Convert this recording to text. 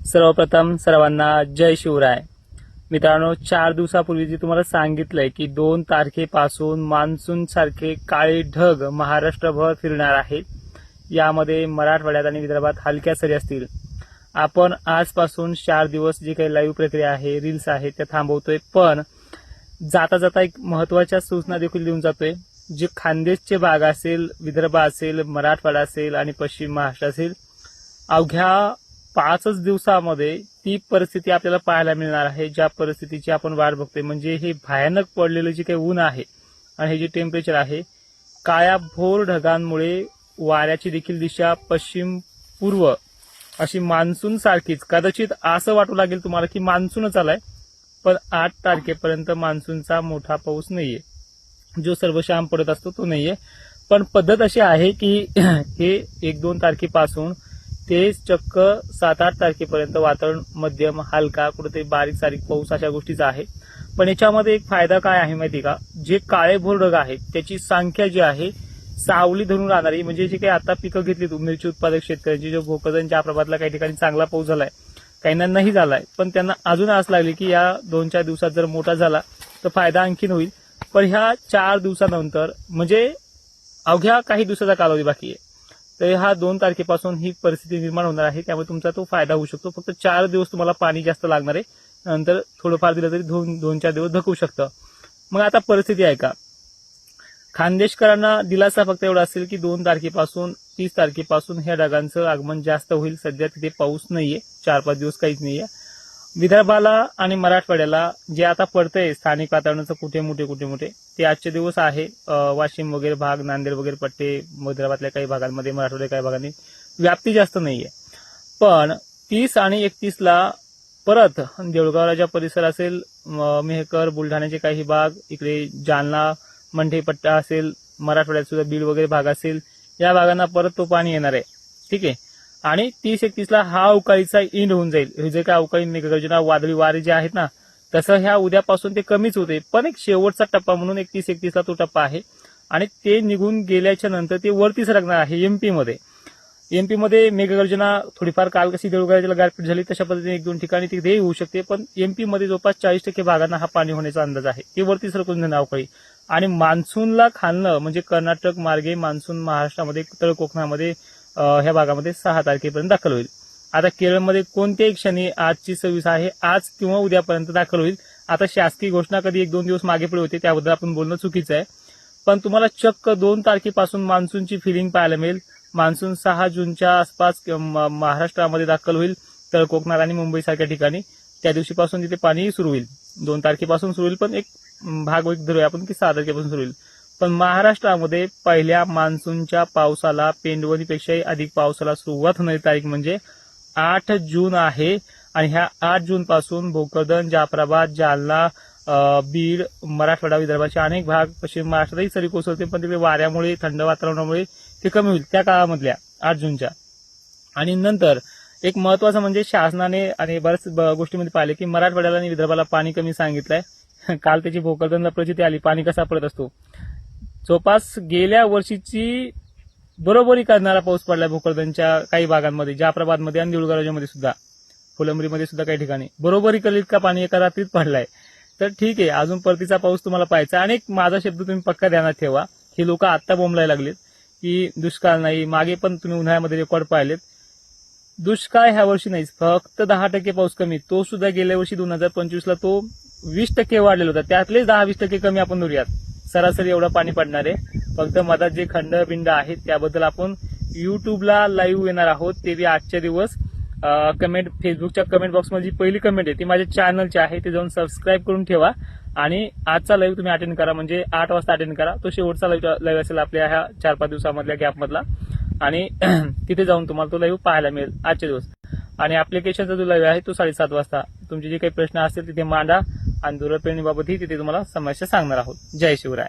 सर्वप्रथम सर्वांना जय शिवराय. मित्रांनो, 4 दिवसापूर्वी जी तुम्हाला सांगितलंय की 2 तारखेपासून मान्सून सारखे काळे ढग महाराष्ट्रभर फिरणार आहेत. यामध्ये मराठवाड्यात आणि विदर्भात हलक्या सरी असतील. आपण आजपासून 4 दिवस जी काही लाईव्ह प्रक्रिया आहे, रील्स आहेत त्या थांबवतोय, पण जाता जाता एक महत्वाच्या सूचना देखील देऊन जातोय. जे खानदेशचे भाग असेल, विदर्भ असेल, मराठवाडा असेल आणि पश्चिम महाराष्ट्र असेल, अवघ्या 5च दिवसामध्ये ती परिस्थिती आपल्याला पाहायला मिळणार आहे, ज्या परिस्थितीची आपण वाट बघतोय. म्हणजे हे भयानक पडलेलं जे काही ऊन आहे आणि हे जे टेम्परेचर आहे, काळ्या भोर ढगांमुळे वाऱ्याची देखील दिशा पश्चिम पूर्व अशी मान्सून सारखीच. कदाचित असं वाटू लागेल तुम्हाला की मान्सूनच आलाय, पण 8 तारखेपर्यंत मान्सूनचा मोठा पाऊस नाहीये, जो सर्वशाम पडत असतो तो नाहीये. पण पद्धत अशी आहे की हे 1-2 तारखेपासून ते चक्क 7-8 तारखेपर्यंत वातावरण मध्यम, हलका, कुठेतरी बारीक सारीक पाऊस अशा गोष्टीचा आहे. पण याच्यामध्ये एक फायदा काय आहे माहिती का? जे काळे भोर ढग आहेत त्याची संख्या जी आहे सावली धरून राहणारी, म्हणजे जे काही आता पिकं घेतलीत मिरची उत्पादक शेतकऱ्यांची, जो भोकरदन जाफराबादला काही ठिकाणी चांगला पाऊस झालाय, काहींना नाही झालाय, पण त्यांना अजून आस लागली की या 2-4 दिवसात जर मोठा झाला तर फायदा आणखीन होईल. पण ह्या 4 दिवसानंतर, म्हणजे अवघ्या काही दिवसाचा कालावधी बाकी आहे, तर हा 2 तारखेपासून ही परिस्थिती निर्माण होणार आहे. त्यामुळे तुमचा तो फायदा होऊ शकतो. फक्त 4 दिवस तुम्हाला पाणी जास्त लागणार आहे, नंतर थोडंफार दिलं तरी 2-4 दिवस धकवू शकतं. मग आता परिस्थिती आहे का? खानदेशकरांना दिलासा फक्त एवढा असेल की 2 तारखेपासून 30 तारखेपासून ह्या ढगांचं आगमन जास्त होईल. सध्या तिथे पाऊस नाहीये, 4-5 दिवस काहीच नाहीये. विदर्भाला आणि मराठवाड्याला जे आता पडतंय स्थानिक वातावरणाचं कुठे मोठे ते आजचे दिवस आहे. वाशिम वगैरे भाग, नांदेड वगैरे पट्टे, विदर्भातल्या काही भागांमध्ये, मराठवाड्याच्या काही भागांनी व्याप्ती जास्त नाहीये. पण 30 आणि 31ला परत देऊळगाव राजा परिसर असेल, मेहकर, बुलढाण्याचे काही भाग, इकडे जालना मंठे पट्टा असेल, मराठवाड्यात सुद्धा बीड वगैरे भाग असेल, या भागांना परत तो पाणी येणार आहे. ठीक आहे. आणि 30-31ला हा अवकाळीचा इंड होऊन जाईल. हे जे काय अवकाळी मेघगर्जना वादळी वारे जे आहेत ना, तसं ह्या उद्यापासून ते कमीच होते. पण एक शेवटचा टप्पा म्हणून 31-31ला तो टप्पा आहे आणि ते निघून गेल्याच्या नंतर ते वरती सरकणार आहे एमपीमध्ये. एमपीमध्ये मेघगर्जना थोडीफार काल कशी देऊळगावला गारपीट झाली तशा पद्धतीने 1-2 ठिकाणी तिथे होऊ शकते, पण एमपीमध्ये जवळपास 40% भागांना हा पाणी होण्याचा अंदाज आहे. ते वरती सरकून जाणार अवकाळी आणि मान्सूनला खालनं, म्हणजे कर्नाटक मार्गे मान्सून महाराष्ट्रामध्ये, तळ कोकणामध्ये, ह्या भागामध्ये 6 तारखेपर्यंत दाखल होईल. आता केरळमध्ये कोणत्याही क्षणी, आजची 26 आहे, आज किंवा उद्यापर्यंत दाखल होईल. आता शासकीय घोषणा कधी 1-2 दिवस मागे पुढे होते, त्याबद्दल आपण बोलणं चुकीचं आहे. पण तुम्हाला चक्क 2 तारखेपासून मान्सूनची फिलिंग पाहायला मिळेल. मान्सून 6 जूनच्या आसपास महाराष्ट्रामध्ये दाखल होईल, तळ कोकणात आणि मुंबईसारख्या ठिकाणी. त्या दिवशीपासून तिथे पाणी सुरू होईल. 2 तारखेपासून सुरू होईल, पण एक भाग धरूया आपण की 6 तारखेपासून सुरू होईल. पण महाराष्ट्रामध्ये पहिल्या मान्सूनच्या पावसाला, पेंडवणीपेक्षाही अधिक पावसाला सुरुवात होणारी तारीख म्हणजे 8 जून आहे. आणि ह्या 8 जून पासून भोकरदन, जाफराबाद, जालना, बीड, मराठवाडा, विदर्भाचे अनेक भाग, पश्चिम महाराष्ट्रातही सरी कोसळते, पण तिकडे वाऱ्यामुळे, थंड वातावरणामुळे ते कमी होईल त्या काळामधल्या 8 जूनच्या. आणि नंतर एक महत्वाचं म्हणजे शासनाने आणि बऱ्याच गोष्टीमध्ये पाहिले की मराठवाड्याला आणि विदर्भाला पाणी कमी सांगितलंय. काल त्याची भोकरदनला प्रचिती आली, पाणी कसा पडत असतो. जवळपास गेल्या वर्षीची बरोबरी करणारा पाऊस पडलाय भोकरदनच्या काही भागांमध्ये, जाफराबादमध्ये आणि देऊळगावमध्ये सुद्धा, फुलंब्रीमध्ये सुद्धा काही ठिकाणी बरोबरी करीत का पाणी एका रात्रीत पडलाय. तर ठीक आहे, अजून परतीचा पाऊस तुम्हाला पाहायचा. आणि एक माझा शब्द तुम्ही पक्का ध्यानात ठेवा, हे लोक आता बोंबलायला लागलेत की दुष्काळ नाही. मागे पण तुम्ही उन्हाळ्यामध्ये रेकॉर्ड पाहिलेत, दुष्काळ ह्या वर्षी नाहीच, फक्त 10% पाऊस कमी. तो सुद्धा गेल्या वर्षी 2025ला तो 20% वाढलेला होता, त्यातलेच 10-20% कमी आपण धरूयात. सरासरी एवढं पाणी पडणार आहे. फक्त मधात जे खंडबिंड आहेत त्याबद्दल आपण युट्यूबला लाईव्ह येणार आहोत. ते बी आजच्या दिवस कमेंट, फेसबुकच्या कमेंट बॉक्समध्ये जी पहिली कमेंट आहे ती माझ्या चॅनलची आहे, ते जाऊन सबस्क्राईब करून ठेवा. आणि आजचा लाईव्ह तुम्ही अटेंड करा, म्हणजे 8 वाजता अटेंड करा. तो शेवटचा लाईव्ह असेल आपल्या ह्या 4-5 दिवसामधल्या गॅपमधला, आणि तिथे जाऊन तुम्हाला तो लाईव्ह पाहायला मिळेल आजचे दिवस. आणि ऍप्लिकेशनचा जो लाईव्ह आहे तो 7:30 वाजता. तुमचे जे काही प्रश्न असतील तिथे मांडा, आणि दूरपेरणीबाबतही तिथे तुम्हाला समस्या सांगणार आहोत. जय शिवराय.